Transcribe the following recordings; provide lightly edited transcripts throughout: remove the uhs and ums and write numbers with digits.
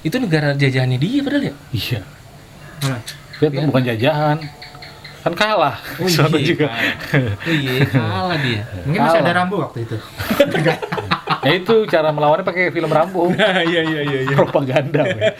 Itu negara jajahannya dia padahal ya? Iya. Mana? Vietnam bukan jajahan. Kan kalah. Oh Sono iya, juga. Oh iya, kalah dia. Mungkin masih ada Rambo waktu itu. Ya itu cara melawannya pakai film Rambo. Iya. Propaganda. Men.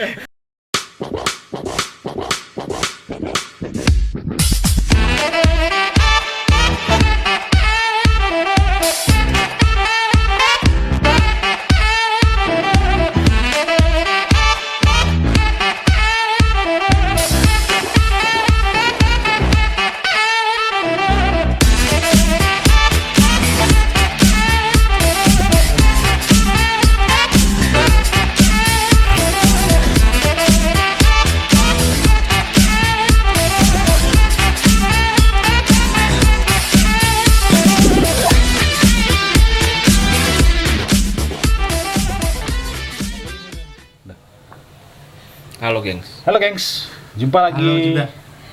Halo, gengs. Halo gengs, jumpa lagi Halo juga.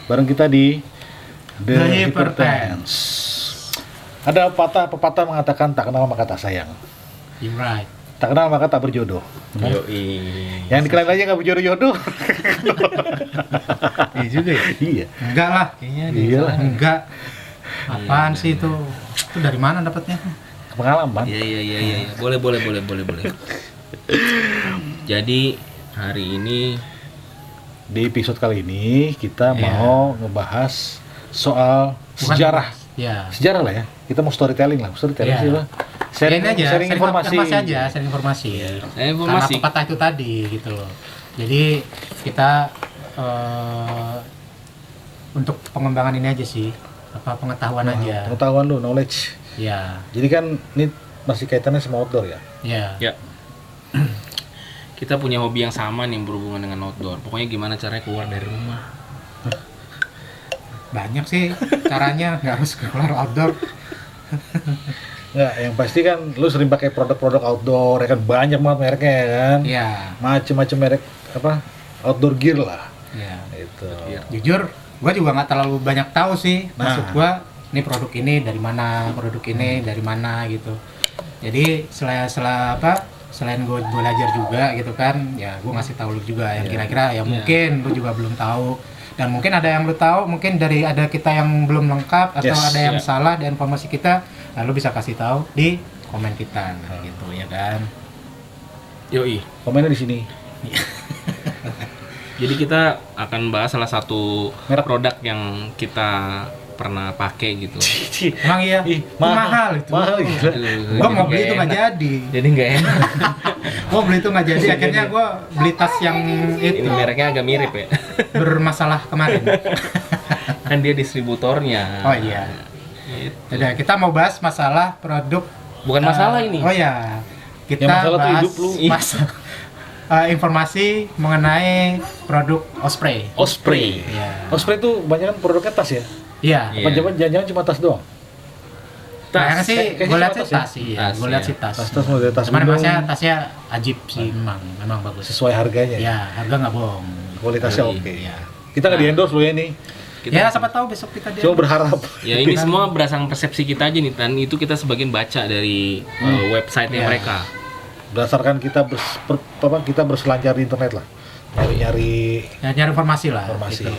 bareng kita di The Hypertense. Ada pepatah mengatakan tak kenal maka tak sayang, You're right. tak kenal maka tak berjodoh. Yoi. Yang dikenal aja nggak berjodoh-jodoh. Iya juga ya? Iya. Enggak lah. Kayaknya Iya lah. Enggak. Apaan sih itu? Itu dari mana dapatnya? Pengalaman. Iya. Boleh. Jadi hari ini Di episode kali ini kita Iya. mau ngebahas soal Bukan- sejarah. Ya. Sejarah lah ya. Kita mau storytelling lah. Storytelling Iya. sih lah. Sharing informasi. Sharing informasi. informasi. Karena pepatah itu tadi gitu loh. Jadi kita untuk pengembangan ini aja sih, pengetahuan aja. Pengetahuan lu, knowledge. Ya, Jadi kan ini masih kaitannya sama outdoor ya. ya. Ya. Kita punya hobi yang sama nih berhubungan dengan outdoor. Pokoknya gimana caranya keluar dari rumah. Banyak sih caranya, nggak harus keluar outdoor. Ya, yang pasti kan lu sering pakai produk-produk outdoor ya kan, banyak banget mereknya ya kan. Ya, Macem-macem merek apa? Outdoor gear lah. ya. Itu. Gear. Jujur, gua juga nggak terlalu banyak tahu sih. Nah. Maksud gua, ini produk ini dari mana, produk ini dari mana gitu. Jadi selain gue belajar juga gitu kan, ya gue ngasih tahu lu juga yang kira-kira ya mungkin lu juga belum tahu, dan mungkin ada yang lu tahu, mungkin dari ada kita yang belum lengkap atau Yes, ada yang ya. salah dan informasi kita, nah, lu bisa kasih tahu di komen kita gitu ya kan. Yoi. Komennya di sini. Jadi kita akan bahas salah satu Merek. produk yang kita pernah pakai gitu. Emang iya, Ih, itu mahal itu. Mahal gila. Gua mau beli itu nggak jadi. Jadi nggak enak. Gua beli itu nggak jadi. Akhirnya gua beli tas yang itu Ini mereknya agak mirip ya. bermasalah kemarin. Kan dia distributornya. Oh iya. Gitu. Jadi kita mau bahas masalah produk. Bukan masalah ini. Oh ya, kita Yang masalah tuh bahas hidup lu. informasi mengenai produk Osprey. Osprey. Iya. Osprey itu banyak kan produknya tas ya. Iya. Iya. Apa jangan cuma tas doang? Kayaknya sih, Kayaknya gue lihat cuma sih tas ya? tas sih. Tas, Gue lihat iya. sih tas. Tas model tas Cuman minum. tasnya ajib sih, memang bagus. Sesuai harganya. Ya, harga nggak bohong. Kualitasnya Yoi. oke. Iya. Kita nggak di endorse lu ya ini. Kita- Ya, siapa tahu besok kita Cuma berharap. Ya ini semua berdasarkan persepsi kita aja nih, dan itu kita sebagian baca dari website-nya Iya. mereka. Berdasarkan kita kita berselancar di internet lah. Nyari-nyari Ya, nyari informasi lah. Informasi. Gitu.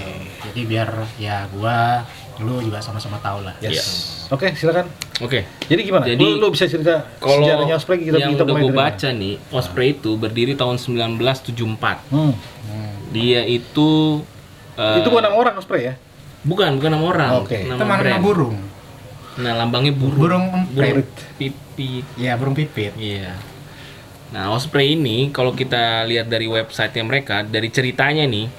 Jadi biar ya gua, lu juga sama-sama tahu lah. yes. Iya. Oke, silakan. Oke. Jadi gimana? Jadi, lu bisa cerita Kalau sejarahnya Osprey yang udah mulai gue dari mana? baca nih, Osprey itu berdiri tahun 1974. Hmm. Dia itu Itu bukan nama orang Osprey ya? bukan nama orang. Oke. Nama Itu mana brand. burung? Nah, lambangnya burung. Burung emprit. Pipit. Iya, burung pipit. Iya. Nah, Osprey ini kalau kita lihat dari website-nya mereka, dari ceritanya nih,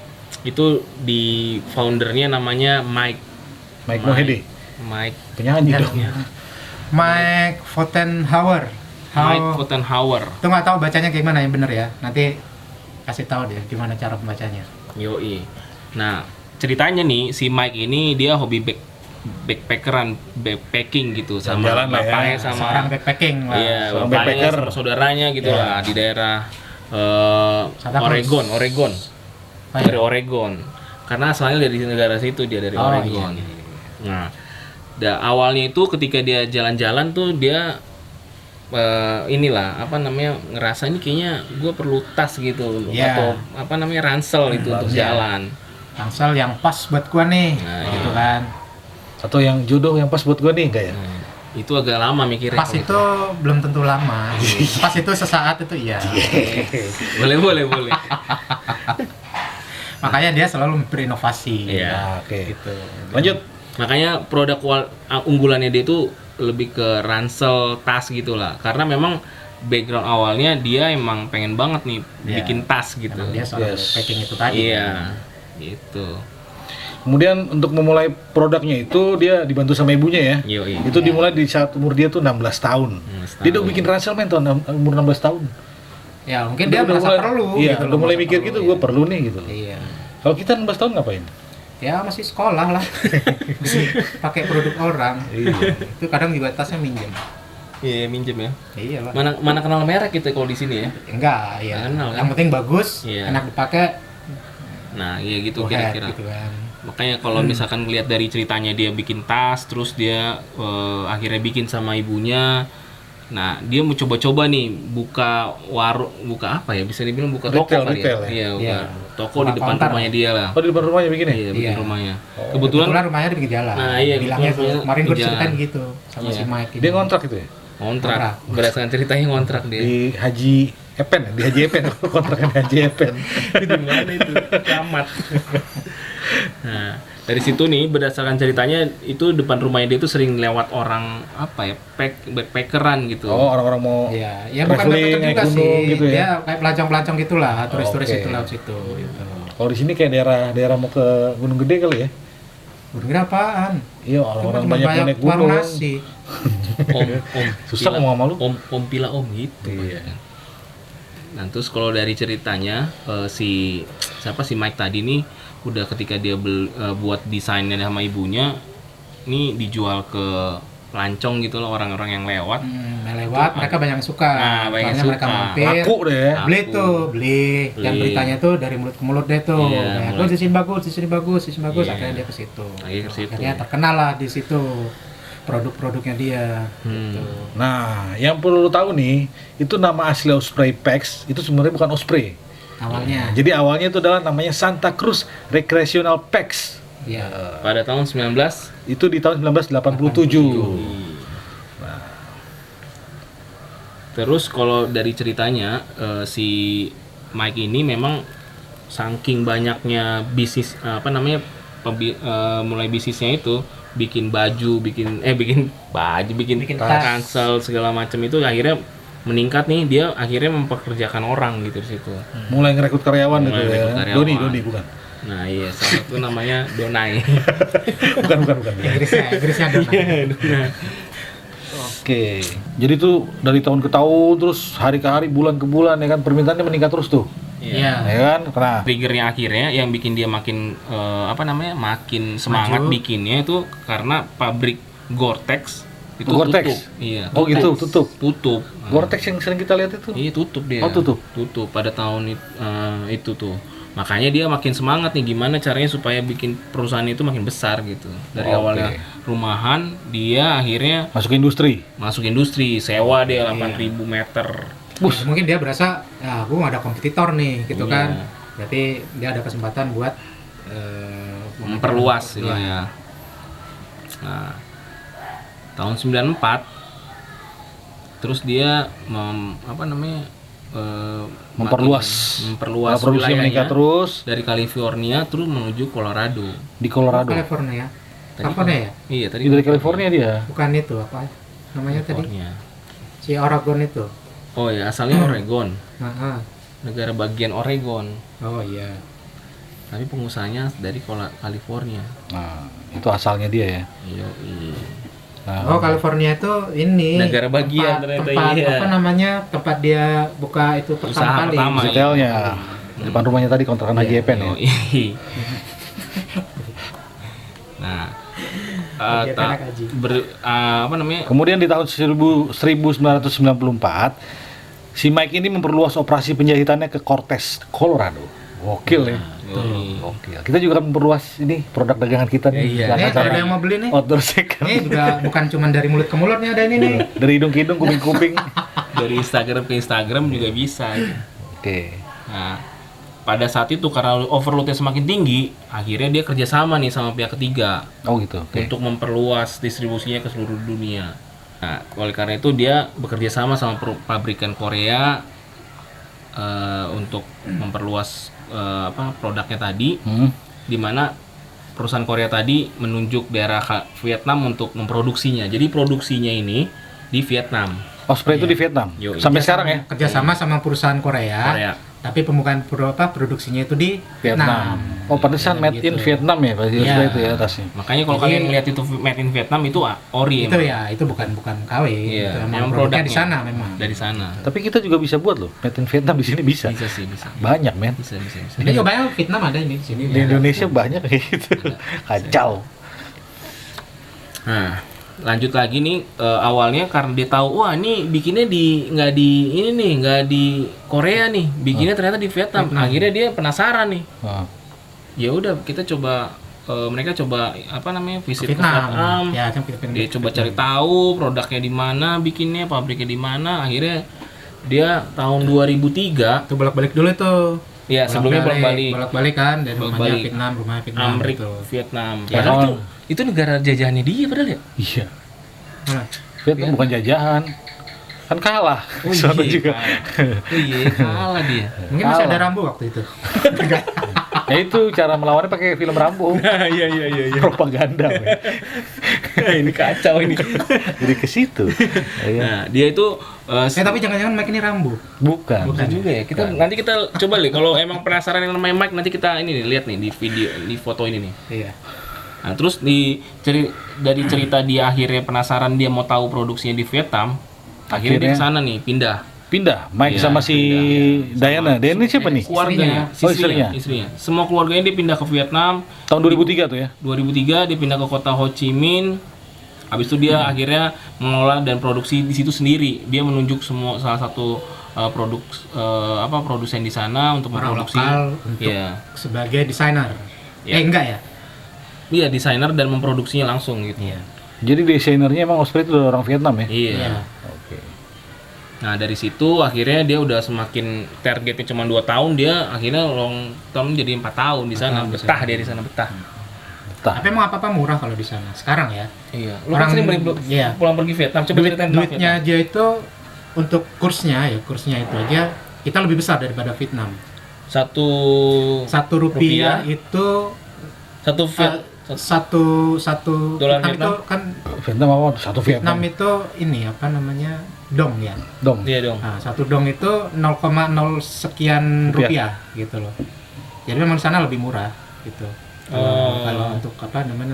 itu di foundernya namanya Mike Mohede. Mike Penyanyi Ya, dong. ya. Mike Fotenhauer. Mike Fotenhauer. Itu nggak tahu bacanya gimana yang bener ya. Nanti kasih tahu deh gimana cara pembacanya. Yoi. Nah, ceritanya nih si Mike ini dia hobi backpacking gitu sama Jalan-jalan lah ya. bapaknya sama Seorang backpacking lah. iya, Seorang bapaknya backpacker. sama saudaranya gitu Ya. lah di daerah Santa Cruz. Oregon. Oh, Dari iya. Oregon. Karena asalnya dari negara situ, dia dari Oh, Oregon. iya. Nah, awalnya itu ketika dia jalan-jalan tuh dia inilah apa namanya, ngerasa ini kayaknya gue perlu tas gitu Iya. atau apa namanya ransel itu untuk Iya. jalan. Ransel yang pas buat gua nih, Nah, gitu kan. Atau yang jodoh yang pas buat gue nih enggak ya? Nah, itu agak lama mikirnya. Pas kalau itu belum tentu lama. Pas itu sesaat itu iya. boleh. Makanya dia selalu berinovasi. Iya. Nah, oke. Gitu. Lanjut. Makanya produk unggulannya dia itu lebih ke ransel tas gitulah, karena memang background awalnya dia emang pengen banget nih Iya. bikin tas gitu. Emang dia soal Yes. packing itu tadi. Iya, gitu. Kemudian untuk memulai produknya itu dia dibantu sama ibunya ya. Yoi. Itu dimulai di saat umur dia tuh 16 tahun. 16 Dia udah tahun. bikin ransel men tuh umur 16 tahun. Ya mungkin dia merasa mulai, perlu. Iya, gitu udah loh, mulai merasa mikir perlu, gitu, ya. gue perlu nih gitu. Iya. Kalau kita 16 tahun ngapain? Ya masih sekolah lah. Pakai produk orang. Iya. Itu kadang juga tasnya minjem. Iya, minjem ya. Iya lah. Mana kenal merek gitu kalau di sini ya. Enggak, ya. Nggak kenal, kan? Yang penting bagus, Iya. enak dipakai. Nah, iya gitu go ahead, kira-kira. gitu kan. Makanya kalau misalkan lihat dari ceritanya dia bikin tas, terus dia akhirnya bikin sama ibunya. Nah, dia mau coba-coba nih buka warung, buka apa ya? Bisa dibilang buka toko Retail, kali retail ya. ya? Iya, buka Iya. toko Buka di depan counter. rumahnya dia lah. Oh di depan rumahnya bikin ya? Iya, bikin Iya. rumahnya. Oh. Kebetulan rumahnya di pinggir jalan. Nah, iya, Bilangnya tuh. kebetulan Kemarin gue pinggir ceritain jalan. gitu sama Iya. si Mike ini. Dia ngontrak gitu ya? ngontrak. Ngontrak. Berdasarkan ceritanya ngontrak dia. Di Haji Epen ya? Di Haji Epen, kontrakan di Haji Epen. Di mana itu? Camat. Nah, dari situ nih berdasarkan ceritanya itu depan rumahnya dia itu sering lewat orang apa ya? Backpackeran gitu. Oh orang-orang mau Iya, ya bukan traveling, backpacker naik juga gunung sih. gitu ya? Dia kayak pelancong-pelancong gitulah, turis-turis Oke. itu lewat situ gitu. Kalau di sini kayak daerah mau ke Gunung Gede kali ya? Burger apaan? Iya Cuma orang-orang cuma banyak yang naik warung gunung. nasi. Om, Susah pila- ngomong sama lu. Om pila om gitu. Iya. Nah, terus kalau dari ceritanya si Mike tadi nih udah ketika dia buat desainnya sama ibunya, ini dijual ke pelancong gitu loh, orang-orang yang lewat. Lewat, mereka banyak yang suka. Nah, banyak yang Soalnya mereka suka. mampir. Laku deh ya. Laku. Beli tuh, beli. Dan Beli. beritanya tuh dari mulut ke mulut deh tuh. Iya, Kayak, mulai. di sini bagus, di sini bagus, di sini bagus. Iya. Akhirnya dia ke situ. Akhirnya ke situ. Akhirnya terkenal lah di situ produk-produknya dia. Gitu. Nah, yang perlu lu tahu nih, itu nama asli Osprey Packs itu sebenarnya bukan Osprey. Awalnya. Jadi awalnya itu adalah namanya Santa Cruz Recreational Packs. Iya. Pada tahun 19 Itu di tahun 1987. Terus kalau dari ceritanya si Mike ini memang saking banyaknya bisnis mulai bisnisnya itu bikin baju, bikin baju, bikin Bikin tas. ransel segala macam itu akhirnya meningkat nih, dia akhirnya mempekerjakan orang gitu di situ. Mulai ngerekrut karyawan gitu Mulai ya. ngerekrut karyawan. Doni bukan. Nah, iya, salah satu namanya Donai. bukan. Inggrisnya ada. Donai. Oke. Jadi tuh dari tahun ke tahun terus hari ke hari, bulan ke bulan ya kan permintaannya meningkat terus tuh. Iya. Ya kan? Karena Triggernya akhirnya yang bikin dia makin makin semangat Maju. bikinnya itu karena pabrik Gore-Tex itu Gore-Tex? tutup. Iya. Oh gitu, tutup. Tutup. Gore-Tex yang sering kita lihat itu. Iya, tutup dia. Oh, tutup. Tutup pada tahun itu tuh. Makanya dia makin semangat nih gimana caranya supaya bikin perusahaan itu makin besar gitu. Dari Oke. awalnya rumahan, dia akhirnya Masuk ke industri. masuk industri, sewa dia 8.000 meter. Ya, mungkin dia berasa, ya gue ada kompetitor nih gitu Iya. kan. Berarti dia ada kesempatan buat Memperluas Iya. ya. Nah, tahun 94 terus dia Memperluas. memperluas Produksi wilayahnya meningkat terus dari California terus menuju Colorado. di Colorado. California. Tadi California ya? Iya, tadi Ini dari California dia. Bukan itu apa namanya tadi? California. Si Oregon itu. Oh ya, asalnya Oregon, Nah, negara bagian Oregon. oh iya. Tapi pengusahanya dari California. Nah, itu asalnya dia ya. Iya. Nah, Oh, California itu ini Negara bagian ternyata, tempat iya. apa namanya? Tempat dia buka itu Usaha pertama kali. pertama. detailnya. Depan rumahnya tadi kontrakan Haji Epen ya. Oh, iya. Nah, Haji Epen Haji. Kemudian di tahun 1994, si Mike ini memperluas operasi penjahitannya ke Cortez, Colorado. Gokil ya. Yoi. Gokil. Kita juga kan memperluas ini produk dagangan kita nih. Iya, Silakan nih kalau ada sama yang mau beli nih. outdoor second. Ini juga bukan cuma dari mulut ke mulut nih, ada ini nih. Dari hidung ke hidung, kuping ke kuping. Dari Instagram ke Instagram juga bisa. Oke. Nah, pada saat itu karena overloadnya semakin tinggi, akhirnya dia kerjasama nih sama pihak ketiga Oh gitu. Oke. untuk memperluas distribusinya ke seluruh dunia. Nah, oleh karena itu dia bekerja sama sama pabrikan Korea untuk memperluas produknya tadi, di mana perusahaan Korea tadi menunjuk daerah Vietnam untuk memproduksinya. Jadi produksinya ini di Vietnam. Osprey itu di Vietnam. Yoi. Sampai sekarang ya. Kerjasama sama perusahaan Korea. Korea. Tapi pembukaan produksinya itu di Vietnam. Oh, pantesan made in Gitu. Vietnam ya, pasti Iya. Osprey itu ya atasnya. Makanya kalau Jadi- kalian lihat itu made in Vietnam itu ori Itu emang. ya, itu bukan KW. Iya, Itu memang produknya produknya di sana memang. dari sana. Tapi kita juga bisa buat loh, made in Vietnam di sini bisa. Bisa sih, bisa. Banyak men. Bisa. Ini juga banyak Vietnam ada ini di sini. Di Indonesia banyak kayak gitu. Kacau. Nah, lanjut lagi nih awalnya karena dia tahu wah ini bikinnya nggak di Korea nih, bikinnya ternyata di Vietnam. Akhirnya dia penasaran nih. Nah, Ya udah kita coba mereka coba visit ke Vietnam. Vietnam. Ya, kan Vietnam. Dia coba cari tahu produknya di mana, bikinnya pabriknya di mana. Akhirnya dia tahun 2003 Itu bolak-balik dulu tuh. ya sebelumnya bolak-balik Bolak-balik kan dari Bolak-balik. rumahnya Vietnam Amrik gitu. Vietnam. Ya. Padahal itu negara jajahannya dia padahal ya. iya. Nah, Vietnam bukan jajahan. Kan kalah. Sana juga. Kalah dia. mungkin masih ada Rambo waktu itu. Ya itu cara melawannya pakai film Rambo. Iya. Propaganda. men. Ini kacau ini. Jadi ke situ. Iya. Nah, dia itu Tapi jangan-jangan Mike ini Rambo. Bukan. bukan juga ya. Nanti kita coba lihat kalau emang penasaran yang namanya Mike nanti kita ini nih, lihat nih di video di foto ini nih. Iya. Nah, terus dari cerita dia akhirnya penasaran dia mau tahu produksinya di Vietnam, akhirnya dia ke sana nih, Pindah. Mike Iya, sama si Diana. Diana ini siapa nih? keluarganya, Oh, istrinya. istrinya. Semua keluarganya dia pindah ke Vietnam. Tahun 2003 tuh ya. 2003 dia pindah ke kota Ho Chi Minh. Habis itu dia akhirnya mengelola dan produksi di situ sendiri. Dia menunjuk salah satu produsen di sana untuk Orang memproduksi. lokal untuk Iya. sebagai desainer. Iya. Enggak ya? Iya, desainer dan memproduksinya langsung gitu. Iya. Jadi desainernya emang Osprey itu orang Vietnam ya? Iya. Oke. Nah, dari situ akhirnya dia udah semakin targetnya cuma 2 tahun, dia akhirnya long term jadi 4 tahun di sana. Betah dia di sana, betah. Tapi emang apa-apa murah kalau di sana sekarang ya. Iya. Lu kan sering iya. pulang pergi Vietnam. Coba ceritain tentang Duitnya Vietnam. aja itu untuk kursnya itu aja kita lebih besar daripada Vietnam. Satu Rp1 itu satu satu Dolar Vietnam itu Vietnam? kan Vietnam apa? Satu Vietnam Vietnam. itu ini apa namanya dong ya. Dong. Iya dong. Nah, satu dong itu 0,0 sekian rupiah gitu loh. Jadi memang di sana lebih murah gitu. Kalau untuk apa namanya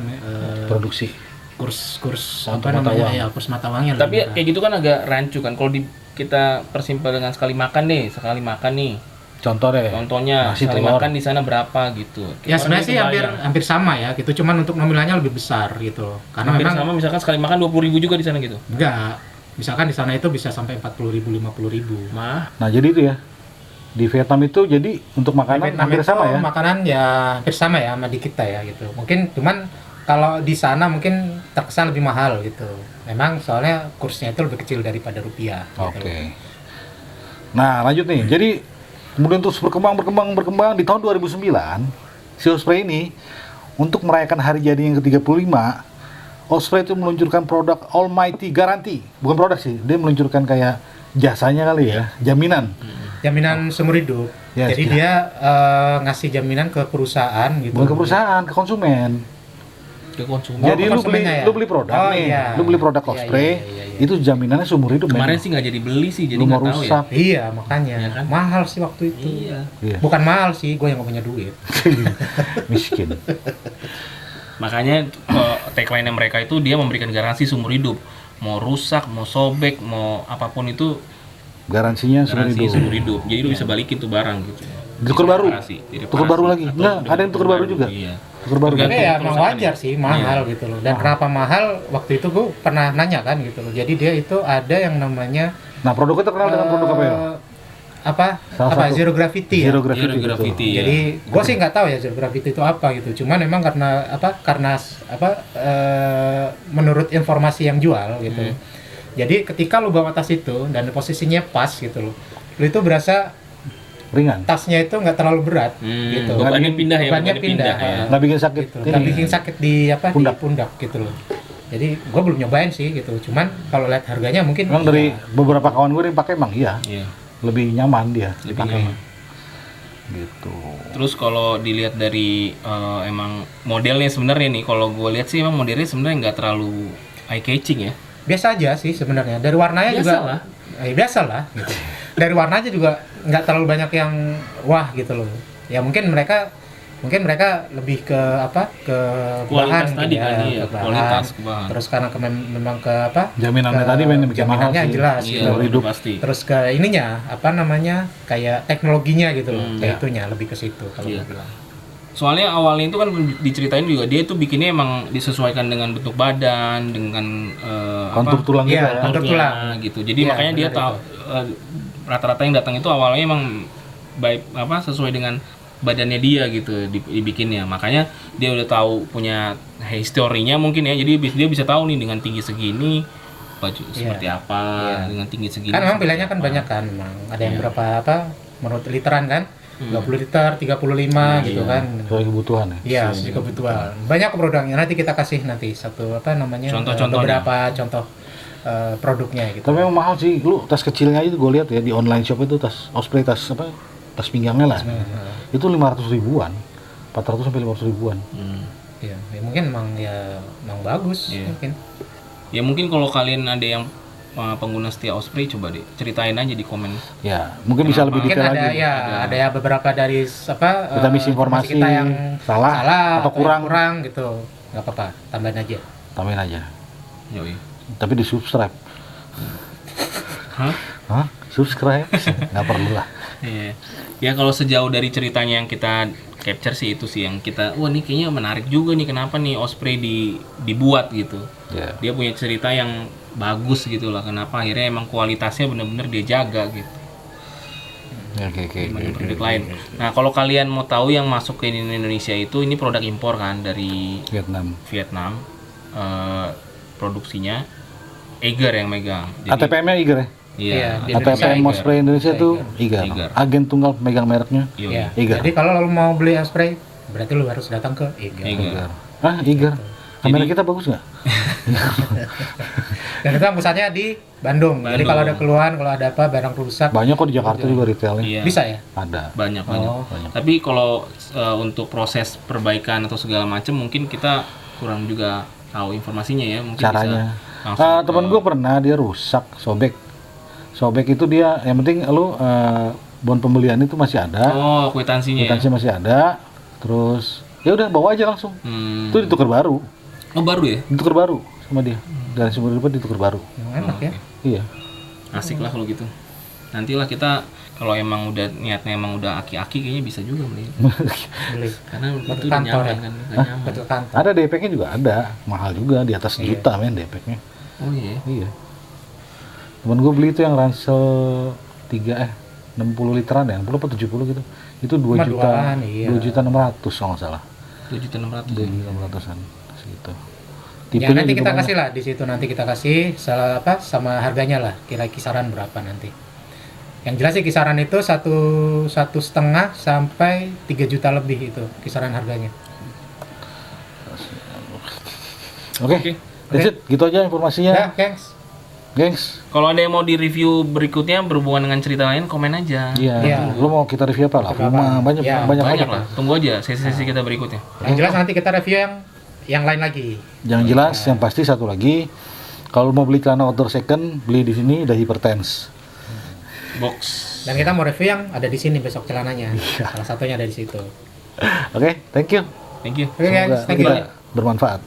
Produksi. kurs Untuk apa mata namanya uang. ya kurs mata uangnya Tapi lebih murah. kayak gitu kan agak rancu kan. Kalau kita persimpel dengan sekali makan nih. Contoh deh. Contohnya Nasi sekali telur. makan di sana berapa gitu. Ya Kita sebenarnya kan sih kebayang. hampir sama ya gitu, cuman untuk nominalnya lebih besar gitu. Karena Hampir memang sama misalkan sekali makan 20.000 juga di sana gitu. enggak, misalkan di sana itu bisa sampai 40.000 50.000. Mah, Nah jadi itu ya. Di Vietnam itu jadi untuk makanan Vietnam hampir itu sama ya. Makanan ya hampir sama ya sama di kita ya gitu. Mungkin cuman kalau di sana mungkin terkesan lebih mahal gitu. Memang soalnya kursnya itu lebih kecil daripada rupiah. Oke. Gitu. Nah lanjut nih. Jadi kemudian terus berkembang di tahun 2009 si Osprey ini untuk merayakan hari jadi yang ke-35 Osprey itu meluncurkan produk Almighty Guarantee. Bukan produk sih, dia meluncurkan kayak jasanya kali ya, jaminan. Jaminan seumur hidup. Ya, Jadi ya. dia ngasih jaminan ke perusahaan gitu. Bukan ke perusahaan, ke konsumen. ke konsumen. Jadi ke lu beli konsumennya ya? lu beli produk Oh, nih, iya. lu beli produk Iya, Osprey, iya. itu jaminannya seumur hidup. Kemarin men. sih nggak jadi beli sih, jadi lu mau nggak tahu ya. rusak. Iya, makanya. Iya kan? Mahal sih waktu itu. Iya. Iya. Bukan mahal sih, gue yang gak punya duit. Miskin. Makanya tagline-nya mereka itu dia memberikan garansi seumur hidup. Mau rusak, mau sobek, mau apapun itu Garansinya seumur garansi hidup. seumur hidup. Jadi lu bisa balikin tuh barang gitu. Tuker baru? Direparasi. Tuker baru lagi? Atau Enggak, dengan ada yang tuker baru juga? Iya. Tuker baru. Tergantung Tapi ya emang kerusakan wajar ya. sih, mahal gitu loh. Dan kenapa mahal? Waktu itu gue pernah nanya kan gitu loh. Jadi dia itu ada yang namanya Nah, produknya terkenal dengan produk apa ya? Salah satu. zero gravity ya. Zero gravity. Zero gravity. betul. Iya. Jadi gue sih nggak tahu ya zero gravity itu apa gitu. Cuman memang menurut informasi yang jual gitu. Jadi ketika lu bawa tas itu dan posisinya pas gitu lo, lu itu berasa Ringan. tasnya itu nggak terlalu berat gitu. Bebannya pindah ya, Bebannya pindah. ya. Nggak bikin sakit. Gitu. Ini. Nggak bikin sakit di Pundak. di pundak gitu loh. Jadi gue belum nyobain sih gitu. Cuman kalau lihat harganya mungkin Emang dari beberapa kawan gue yang pakai emang iya. Iya. Lebih nyaman dia. Lebih dipakai. nyaman. Gitu. Terus kalau dilihat dari emang modelnya sebenarnya nih, kalau gue lihat sih emang modelnya sebenarnya nggak terlalu eye catching ya. biasa aja sih sebenarnya. Dari warnanya Biasa juga lah. Biasa lah gitu. Dari warnanya juga nggak terlalu banyak yang wah gitu loh. Ya mungkin mereka lebih ke ke Kualitas bahan tadi gitu kan, iya, ke bahan. kualitas, ke bahan. Terus karena memang ke Jaminannya ke- tadi memang bikin mahal jaminannya sih. jelas Iya, gitu. Seumur hidup. pasti. Terus ke ininya kayak teknologinya gitu loh. Kayak ya. itunya lebih ke situ kalau Iya. gue bilang. Soalnya awalnya itu kan diceritain juga dia itu bikinnya emang disesuaikan dengan bentuk badan, dengan Kontur tulang Iya, juga ya. kontur konturnya tulang. gitu. Jadi Iya, makanya dia benar tahu rata-rata yang datang itu awalnya emang baik sesuai dengan badannya dia gitu dibikinnya. Makanya dia udah tahu punya historinya mungkin ya. Jadi dia bisa tahu nih dengan tinggi segini baju seperti apa, dengan tinggi segini. Kan memang seperti pilihannya kan apa. banyak kan memang. Ada yang Iya. berapa menurut literan kan? 20 liter, 35 gitu kan. Sesuai kebutuhan ya. Iya, sesuai kebutuhan. Banyak produknya. Nanti kita kasih satu Contoh-contohnya. beberapa contoh produknya gitu. Tapi memang mahal sih. Lu tas kecilnya itu gue lihat ya di online shop itu tas Osprey tas pinggangnya lah. Itu 500 ribuan. 400 sampai 500 ribuan. Iya, ya mungkin emang bagus Iya. mungkin. Ya mungkin kalau kalian ada yang pengguna setia Osprey, coba deh ceritain aja di komen. Ya, mungkin bisa lebih Mungkin detail ada lagi. ada ya beberapa dari Kita misinformasi, kita yang salah atau yang kurang. kurang gitu. Nggak apa-apa, tambahin aja. Tambahin aja. Yoi. Tapi di subscribe. Hah? Hah? Subscribe? Nggak perlu lah. Iya. Ya kalau sejauh dari ceritanya yang kita capture sih itu sih yang kita, wah ini kayaknya menarik juga nih kenapa nih Osprey dibuat gitu. Ya. Dia punya cerita yang bagus gitu lah. Kenapa akhirnya emang kualitasnya bener-bener dia jaga gitu. Ya, oke. Dibanding produk lain. Nah kalau kalian mau tahu yang masuk ke Indonesia itu ini produk impor kan dari Vietnam. Vietnam. Produksinya Eiger yang megang. ATPM-nya Iger ya? Iya. Di Indonesia ATPM Eiger. Osprey Indonesia tuh Eiger. Iger. Agen tunggal pemegang mereknya. Yoi. Iya. Iger. Jadi kalau lo mau beli spray, berarti lo harus datang ke Iger. Eiger. Ah, Iger. Kamera kita bagus nggak? Dan itu pusatnya di Bandung. Jadi kalau ada keluhan, kalau ada apa barang rusak, Banyak kok di Jakarta juga retailnya. Iya. bisa ya? Ada. Banyak. Oh. Tapi kalau untuk proses perbaikan atau segala macam mungkin kita kurang juga tahu informasinya ya. Mungkin Caranya. bisa langsung Temen gue pernah dia rusak sobek. Sobek itu dia yang penting lu bon pembelian itu masih ada, Oh, kwitansinya ya. kwitansi masih ada. Terus ya udah bawa aja langsung. Itu ditukar baru. Oh, baru ya? Ditukar baru sama dia. Dari sumber hidup ditukar baru. Yang enak ya. Iya. Asik lah kalau gitu. Nantilah kita kalau emang udah niatnya emang udah aki-aki kayaknya bisa juga beli. Beli. Karena Buat itu ke udah kantor nyaman ya? kan, udah nyaman. Betul kan? Ada DP-nya juga ada, mahal juga di atas juta men DP-nya. Oh iya. Iya. Temen gue beli itu yang ransel 60 literan ya, 60 atau 70 gitu. Itu 2 Cuma juta, duaan, iya. 2.600.000 kalau nggak salah. 7.600. 2.600-an segitu. Ya nanti kita kasih lah di situ, nanti kita kasih sama harganya lah, kira kisaran berapa nanti. Yang jelas sih kisaran itu 1,5 sampai 3 juta lebih itu kisaran harganya. Oke. That's it. Gitu aja informasinya. Ya, gengs. Gengs. Kalau ada yang mau di review berikutnya berhubungan dengan cerita lain, komen aja. Iya. Iya. Lu mau kita review apa lah? Review apa? Rumah banyak Iya, banyak Banyak banyak. lah. Tunggu aja sesi-sesi kita berikutnya. Yang jelas nanti kita review yang lain lagi. Yang jelas yang pasti satu lagi, kalau mau beli celana outdoor second, beli di sini udah Hypertense. Box. Dan kita mau review yang ada di sini besok celananya. Salah satunya ada di situ. Oke, thank you. Thank you. Oke, Semoga guys, thank you. kita bermanfaat.